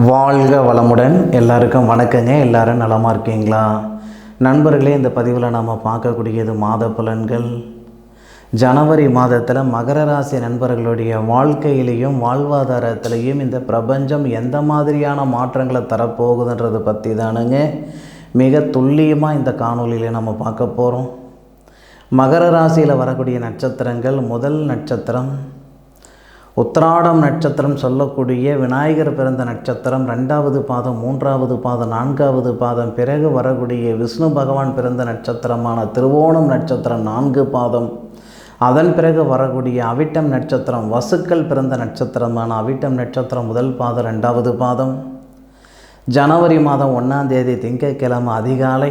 வாழ்க வளமுடன். எல்லாருக்கும் வணக்கங்க. எல்லாரும் நலமாக இருக்கீங்களா நண்பர்களே? இந்த பதிவில் நாம் பார்க்கக்கூடியது மாத பலன்கள். ஜனவரி மாதத்தில் மகர ராசி நண்பர்களுடைய வாழ்க்கையிலையும் வாழ்வாதாரத்திலையும் இந்த பிரபஞ்சம் எந்த மாதிரியான மாற்றங்களை தரப்போகுதுன்றதை பற்றி தானுங்க மிக துல்லியமாக இந்த காணொலியில் நம்ம பார்க்க போகிறோம். மகர ராசியில் வரக்கூடிய நட்சத்திரங்கள், முதல் நட்சத்திரம் உத்திராடம் நட்சத்திரம் சொல்லக்கூடிய விநாயகர் பிறந்த நட்சத்திரம், 2வது பாதம், 3வது பாதம், 4வது பாதம். பிறகு வரக்கூடிய விஷ்ணு பகவான் பிறந்த நட்சத்திரமான திருவோணம் நட்சத்திரம் 4 பாதம். அதன் பிறகு வரக்கூடிய அவிட்டம் நட்சத்திரம், வசுக்கள் பிறந்த நட்சத்திரமான அவிட்டம் நட்சத்திரம் முதல் பாதம், 2வது பாதம். ஜனவரி மாதம் 1ஆம் தேதி திங்கட்கிழமை அதிகாலை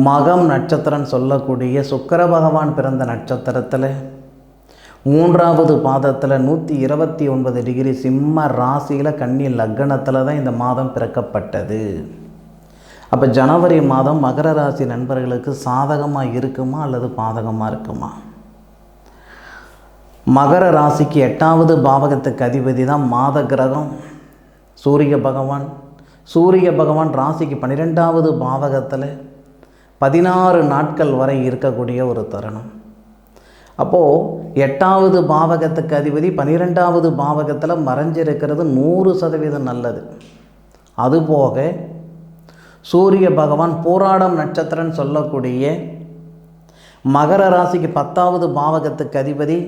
மகம் நட்சத்திரம் சொல்லக்கூடிய சுக்கிர பகவான் பிறந்த நட்சத்திரத்தில் 3வது பாதத்தில் 129 டிகிரி சிம்ம ராசியில் கன்னி லக்னத்தில் தான் இந்த மாதம் பிறக்கப்பட்டது. அப்போ ஜனவரி மாதம் மகர ராசி நண்பர்களுக்கு சாதகமாக இருக்குமா அல்லது பாதகமாக இருக்குமா? மகர ராசிக்கு 8வது பாவகத்துக்கு அதிபதி தான் மாத கிரகம் சூரிய பகவான். சூரிய பகவான் ராசிக்கு 12வது பாவகத்தில் 16 நாட்கள் வரை இருக்கக்கூடிய ஒரு தருணம். அப்போது 8வது பாவகத்துக்கு அதிபதி 12வது பாவகத்தில் மறைஞ்சிருக்கிறது 100% நல்லது. அதுபோக சூரிய பகவான் போராடம் நட்சத்திரம் சொல்லக்கூடிய மகர ராசிக்கு 10வது பாவகத்துக்கு அதிபதி,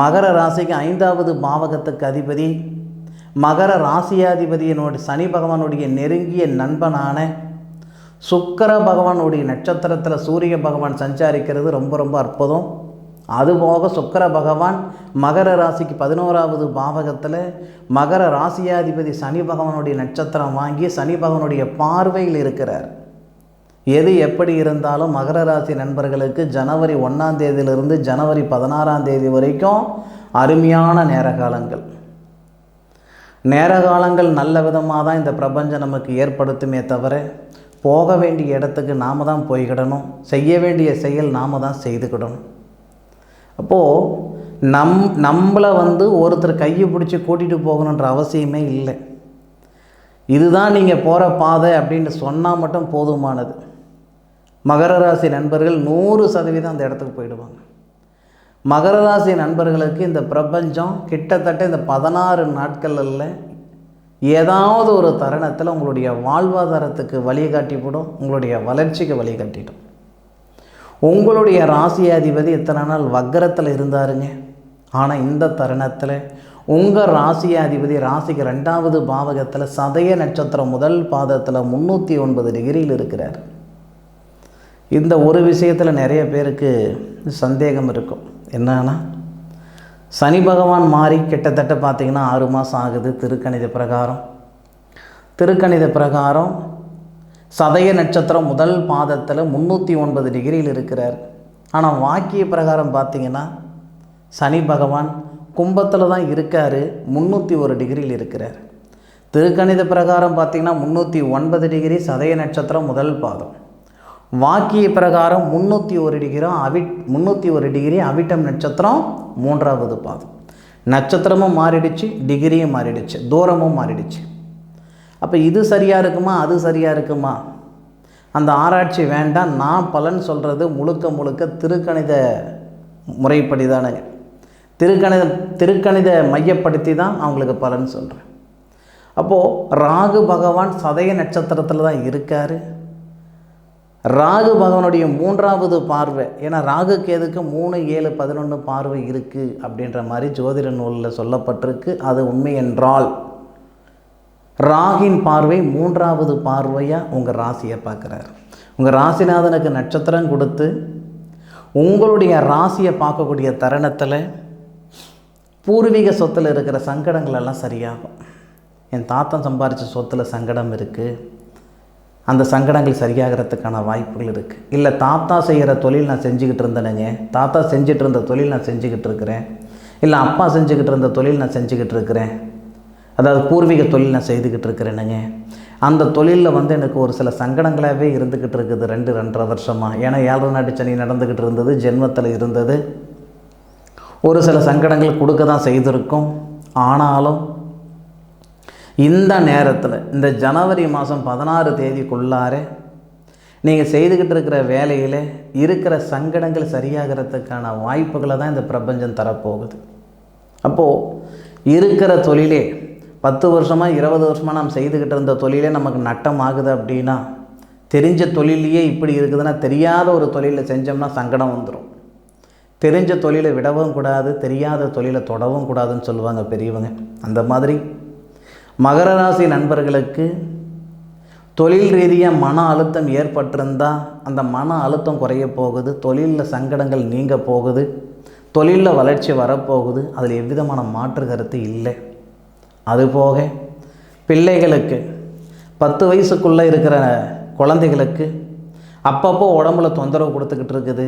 மகர ராசிக்கு 5வது பாவகத்துக்கு அதிபதி, மகர ராசியாதிபதியினுடைய சனி பகவானுடைய நெருங்கிய நண்பனான சுக்கிர பகவானுடைய நட்சத்திரத்தில் சூரிய பகவான் சஞ்சாரிக்கிறது ரொம்ப அற்புதம். அதுபோக சுக்கிர பகவான் மகர ராசிக்கு 11வது பாவகத்தில் மகர ராசியாதிபதி சனி பகவானுடைய நட்சத்திரம் வாங்கி சனி பகவானுடைய பார்வையில் இருக்கிறார். எது எப்படி இருந்தாலும் மகர ராசி நண்பர்களுக்கு ஜனவரி 1ஆம் தேதியிலிருந்து ஜனவரி 16ஆம் தேதி வரைக்கும் அருமையான நேரகாலங்கள். நேரகாலங்கள் நல்ல விதமாக தான் இந்த பிரபஞ்சம் நமக்கு ஏற்படுத்துமே தவிர போக வேண்டிய இடத்துக்கு நாம் தான் போய்கிடணும், செய்ய வேண்டிய செயல் நாம் தான் செய்துக்கிடணும். அப்போது நம்மளை ஒருத்தர் கையை பிடிச்சி கூட்டிகிட்டு போகணுன்ற அவசியமே இல்லை. இதுதான் நீங்கள் போகிற பாதை அப்படின்னு சொன்னால் மட்டும் போதுமானது. மகர ராசி நண்பர்கள் 100% அந்த இடத்துக்கு போயிடுவாங்க. மகர ராசி நண்பர்களுக்கு இந்த பிரபஞ்சம் கிட்டத்தட்ட இந்த 16 நாட்களில் ஏதாவது ஒரு தருணத்தில் உங்களுடைய வாழ்வாதாரத்துக்கு வழிகாட்டிவிடும், உங்களுடைய வளர்ச்சிக்கு வழிகாட்டிடும். உங்களுடைய ராசியாதிபதி இத்தனை நாள் வக்கரத்தில் இருந்தாருங்க. ஆனால் இந்த தருணத்தில் உங்கள் ராசியாதிபதி ராசிக்கு 2வது பாவகத்தில் சதய நட்சத்திரம் முதல் பாதத்தில் 309 டிகிரியில் இருக்கிறார். இந்த ஒரு விஷயத்தில் நிறைய பேருக்கு சந்தேகம் இருக்கும். என்னன்னா, சனி பகவான் மாறி கிட்டத்தட்ட பார்த்திங்கன்னா 6 மாதம் ஆகுது. திருக்கணித பிரகாரம் சதய நட்சத்திரம் முதல் பாதத்தில் 309 டிகிரியில் இருக்கிறார். ஆனால் வாக்கிய பிரகாரம் பார்த்திங்கன்னா சனி பகவான் கும்பத்தில் தான் இருக்கார், 301 டிகிரியில் இருக்கிறார். திருக்கணித பிரகாரம் பார்த்திங்கன்னா 309 டிகிரி சதய நட்சத்திரம் முதல் பாதம். வாக்கிய பிரகாரம் 301 டிகிரி அவிட்டம் நட்சத்திரம் 3வது பாதம். நட்சத்திரமும் மாறிடுச்சு, டிகிரியும் மாறிடுச்சு, தூரமும் மாறிடுச்சு. அப்போ இது சரியாக இருக்குமா, அது சரியாக இருக்குமா, அந்த ஆராய்ச்சி வேண்டாம். நான் பலன் சொல்கிறது முழுக்க திருக்கணித முறைப்படி தானேங்க. திருக்கணித மையப்படுத்தி தான் அவங்களுக்கு பலன் சொல்கிறேன். அப்போது ராகு பகவான் சதய நட்சத்திரத்தில் தான் இருக்கார். ராகு பகவானுடைய 3வது பார்வை, ஏன்னா ராகு கேதுக்கு 3, 7, 11 பார்வை இருக்குது அப்படின்ற மாதிரி ஜோதிட நூலில் சொல்லப்பட்டிருக்கு. அது உண்மை என்றால் ராகின் பார்வை 3வது பார்வையாக உங்கள் ராசியை பார்க்குறார். உங்கள் ராசிநாதனுக்கு நட்சத்திரம் கொடுத்து உங்களுடைய ராசியை பார்க்கக்கூடிய தருணத்தில் பூர்வீக சொத்தில் இருக்கிற சங்கடங்கள் எல்லாம் சரியாகும். என் தாத்தன் சம்பாதிச்ச சொத்தில் சங்கடம் இருக்குது, அந்த சங்கடங்கள் சரியாகிறதுக்கான வாய்ப்புகள் இருக்குது. இல்லை, தாத்தா செய்கிற தொழில் நான் செஞ்சுக்கிட்டு இருந்தேனுங்க, தாத்தா செஞ்சுட்டு இருந்த தொழில் நான் செஞ்சுக்கிட்டு இருக்கிறேன், இல்லை அப்பா செஞ்சுக்கிட்டு இருந்த தொழில் நான் செஞ்சுக்கிட்டு இருக்கிறேன், அதாவது பூர்வீக தொழில் நான் செய்துக்கிட்டு இருக்கிறேனுங்க, அந்த தொழிலில் எனக்கு ஒரு சில சங்கடங்களாகவே இருந்துக்கிட்டு இருக்குது 2-2.5 வருஷமாக. ஏன்னா 7 நாட்டு சனி நடந்துக்கிட்டு இருந்தது, ஜென்மத்தில் இருந்தது. ஒரு சில சங்கடங்கள் கொடுக்க தான் செய்திருக்கும். ஆனாலும் இந்த நேரத்தில் இந்த ஜனவரி மாதம் 16 தேதிக்குள்ளார நீங்கள் செய்துக்கிட்டு இருக்கிற வேலையில் இருக்கிற சங்கடங்கள் சரியாகிறதுக்கான வாய்ப்புகளை தான் இந்த பிரபஞ்சம் தரப்போகுது. அப்போது இருக்கிற தொழிலே 10 வருஷமாக 20 வருஷமாக நாம் செய்துக்கிட்டு இருந்த தொழிலே நமக்கு நட்டம் ஆகுது அப்படின்னா, தெரிஞ்ச தொழிலையே இப்படி இருக்குதுன்னா தெரியாத ஒரு தொழிலில் செஞ்சோம்னா சங்கடம் வந்துடும். தெரிஞ்ச தொழிலை விடவும் கூடாது, தெரியாத தொழிலை தொடவும் கூடாதுன்னு சொல்லுவாங்க பெரியவங்க. அந்த மாதிரி மகர ராசி நண்பர்களுக்கு தொழில் ரீதியாக மன அழுத்தம் ஏற்பட்டிருந்தால் அந்த மன அழுத்தம் குறைய போகுது, தொழிலில் சங்கடங்கள் நீங்க போகுது, தொழிலில் வளர்ச்சி வரப்போகுது. அதில் எவ்விதமான மாற்று கருத்து இல்லை. அதுபோக பிள்ளைகளுக்கு 10 வயசுக்குள்ளே இருக்கிற குழந்தைகளுக்கு அப்பப்போ உடம்புல தொந்தரவு கொடுத்துக்கிட்டு இருக்குது.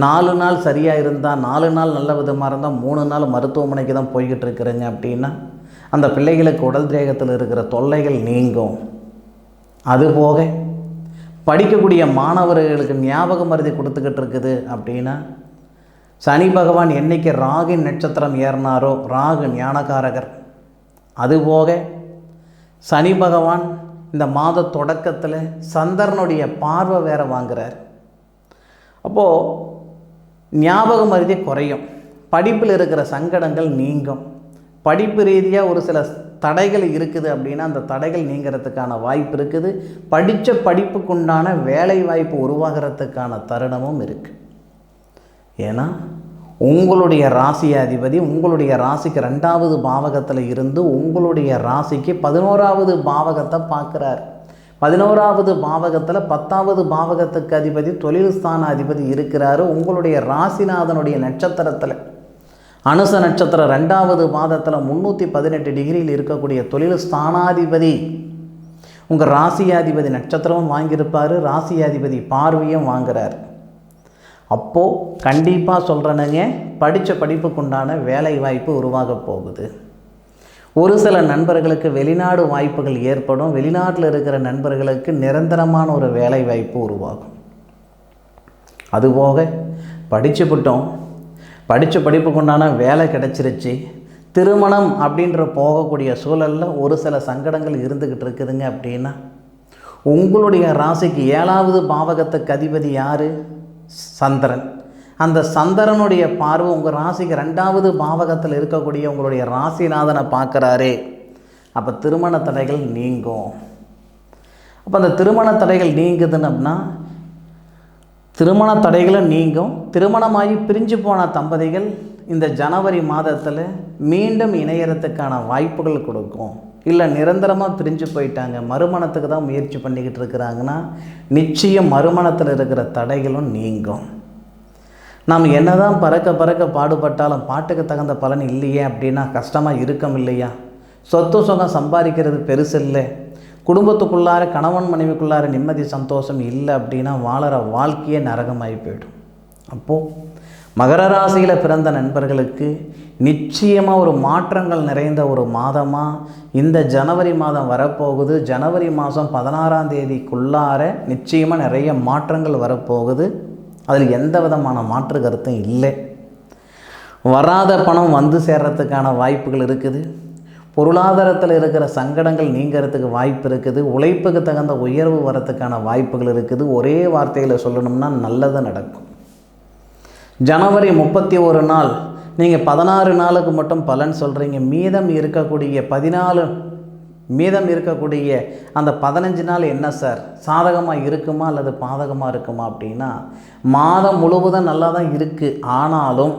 4 நாள் சரியாக இருந்தால், 4 நாள் நல்ல விதமாக இருந்தால், 3 நாள் மருத்துவமனைக்கு தான் போய்கிட்டு இருக்கிறேங்க அப்படின்னா அந்த பிள்ளைகளுக்கு உடல் தேகத்தில் இருக்கிற தொல்லைகள் நீங்கும். அதுபோக படிக்கக்கூடிய மாணவர்களுக்கு ஞாபக மருதி கொடுத்துக்கிட்டு இருக்குது அப்படின்னா, சனி பகவான் என்றைக்கு ராகு நட்சத்திரம் ஏறினாரோ, ராகு ஞானகாரகர், அதுபோக சனி பகவான் இந்த மாத தொடக்கத்தில் சந்திரனுடைய பார்வை வேற வாங்குறார். அப்போது ஞாபக மருதி குறையும், படிப்பில் இருக்கிற சங்கடங்கள் நீங்கும். படிப்பு ரீதியாக ஒரு சில தடைகள் இருக்குது அப்படின்னா அந்த தடைகள் நீங்கிறதுக்கான வாய்ப்பு இருக்குது. படித்த படிப்புக்குண்டான வேலை வாய்ப்பு உருவாகிறதுக்கான தருணமும் இருக்குது. ஏன்னா உங்களுடைய ராசியாதிபதி உங்களுடைய ராசிக்கு 2வது பாவகத்தில் இருந்து உங்களுடைய ராசிக்கு 11வது பாவகத்தை பார்க்குறார். 11வது பாவகத்தில் 10வது பாவகத்துக்கு அதிபதி தொழில் ஸ்தான அதிபதி இருக்கிறாரு உங்களுடைய ராசிநாதனுடைய நட்சத்திரத்தில். அனுச நட்சத்திரம் 2வது பாதத்தில் 318 டிகிரியில் இருக்கக்கூடிய தொழில் ஸ்தானாதிபதி உங்கள் ராசியாதிபதி நட்சத்திரமும் வாங்கியிருப்பார், ராசியாதிபதி பார்வையும் வாங்குறார். அப்போது கண்டிப்பாக சொல்கிறேனுங்க, படித்த படிப்புக்குண்டான வேலை வாய்ப்பு உருவாக போகுது. ஒரு சில நண்பர்களுக்கு வெளிநாடு வாய்ப்புகள் ஏற்படும். வெளிநாட்டில் இருக்கிற நண்பர்களுக்கு நிரந்தரமான ஒரு வேலை வாய்ப்பு உருவாகும். அதுபோக படிச்சுவிட்டோம், படித்த படிப்புக்குண்டான வேலை கிடச்சிருச்சு, திருமணம் அப்படின்ற போகக்கூடிய சூழலில் ஒரு சில சங்கடங்கள் இருந்துக்கிட்டு இருக்குதுங்க அப்படின்னா உங்களுடைய ராசிக்கு 7வது பாவகத்துக்கு அதிபதி யார்? சந்திரன். அந்த சந்திரனுடைய பார்வை உங்கள் ராசிக்கு 2வது பாவகத்தில் இருக்கக்கூடிய உங்களுடைய ராசிநாதனை பார்க்குறாரே. அப்போ திருமண தடைகள் நீங்கும். அப்போ அந்த திருமண தடைகள் நீங்குதுன்னு அப்படின்னா திருமண தடைகளும் நீங்கும். திருமணமாகி பிரிஞ்சு போன தம்பதிகள் இந்த ஜனவரி மாதத்தில் மீண்டும் இணையறதுக்கான வாய்ப்புகள் கொடுக்கும். இல்லை நிரந்தரமாக பிரிஞ்சு போயிட்டாங்க, மறுமணத்துக்கு தான் முயற்சி பண்ணிக்கிட்டு இருக்கிறாங்கன்னா நிச்சயம் மறுமணத்தில் இருக்கிற தடைகளும் நீங்கும். நாம் என்ன தான் பறக்க பாடுபட்டாலும் பாட்டுக்கு தகுந்த பலன் இல்லையே அப்படின்னா கஷ்டமாக இருக்கும் இல்லையா? சொத்து சுகம் சம்பாதிக்கிறது பெருசு இல்லை, குடும்பத்துக்குள்ளார கணவன் மனைவிக்குள்ளார நிம்மதி சந்தோஷம் இல்லை அப்படின்னா வாழற வாழ்க்கையே நரகமாகி போய்டும். அப்போது மகர ராசியில் பிறந்த நண்பர்களுக்கு நிச்சயமாக ஒரு மாற்றங்கள் நிறைந்த ஒரு மாதமாக இந்த ஜனவரி மாதம் வரப்போகுது. ஜனவரி மாதம் 16ஆம் தேதிக்குள்ளார நிச்சயமாக நிறைய மாற்றங்கள் வரப்போகுது. அதில் எந்த விதமான மாற்று கருத்தும் இல்லை. வராத பணம் வந்து சேர்றதுக்கான வாய்ப்புகள் இருக்குது. பொருளாதாரத்தில் இருக்கிற சங்கடங்கள் நீங்கிறதுக்கு வாய்ப்பு இருக்குது. உழைப்புக்கு தகுந்த உயர்வு வரத்துக்கான வாய்ப்புகள் இருக்குது. ஒரே வார்த்தையில் சொல்லணும்னா நல்லது நடக்கும். ஜனவரி 31 நாள் நீங்கள் 16 நாளுக்கு மட்டும் பலன் சொல்கிறீங்க. மீதம் இருக்கக்கூடிய அந்த 15 நாள் என்ன சார் சாதகமாக இருக்குமா அல்லது பாதகமாக இருக்குமா அப்படின்னா மாதம் முழுவதும் நல்லா தான் இருக்குது. ஆனாலும்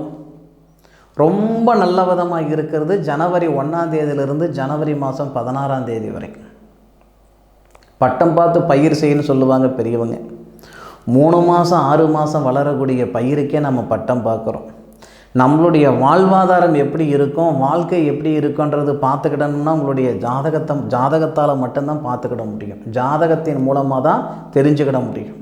ரொம்ப நல்ல விதமாக இருக்கிறது ஜனவரி 1ஆம் தேதியிலிருந்து ஜனவரி மாதம் 16ஆம் தேதி வரைக்கும். பட்டம் பார்த்து பயிர் செய்யணும்னு சொல்லுவாங்க பெரியவங்க. 3 மாதம் 6 மாதம் வளரக்கூடிய பயிருக்கே நம்ம பட்டம் பார்க்குறோம். நம்மளுடைய வாழ்வாதாரம் எப்படி இருக்கும், வாழ்க்கை எப்படி இருக்குன்றது பார்த்துக்கிட்டோம்னா உங்களுடைய ஜாதகத்தால் மட்டும்தான் பார்த்துக்கிட முடியும். ஜாதகத்தின் மூலமாக தான் தெரிஞ்சுக்கிட முடியும்.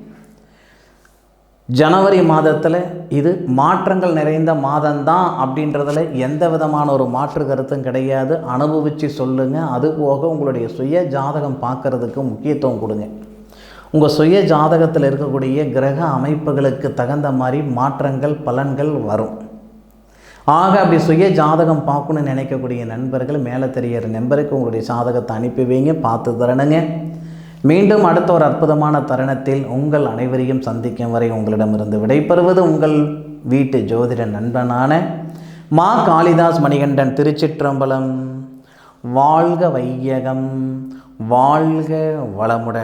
ஜனவரி மாதத்தில் இது மாற்றங்கள் நிறைந்த மாதம்தான் அப்படின்றதில் எந்த விதமான ஒரு மாற்று கருத்தும் கிடையாது. அனுபவித்து சொல்லுங்கள். அதுபோக உங்களுடைய சுய ஜாதகம் பார்க்குறதுக்கு முக்கியத்துவம் கொடுங்க. உங்கள் சுய ஜாதகத்தில் இருக்கக்கூடிய கிரக அமைப்புகளுக்கு தகுந்த மாதிரி மாற்றங்கள் பலன்கள் வரும். ஆக அப்படி சுய ஜாதகம் பார்க்கணுன்னு நினைக்கக்கூடிய நண்பர்கள் மேலே தெரிகிற நம்பருக்கு உங்களுடைய ஜாதகத்தை அனுப்பி வைங்க, பார்த்து தரணுங்க. மீண்டும் அடுத்த ஒரு அற்புதமான தருணத்தில் உங்கள் அனைவரையும் சந்திக்கும் வரை உங்களிடமிருந்து விடைபெறுவது உங்கள் வீட்டு ஜோதிட நண்பனான மா காளிதாஸ் மணிகண்டன். திருச்சிற்றம்பலம். வாழ்க வையகம், வாழ்க வளமுடன்.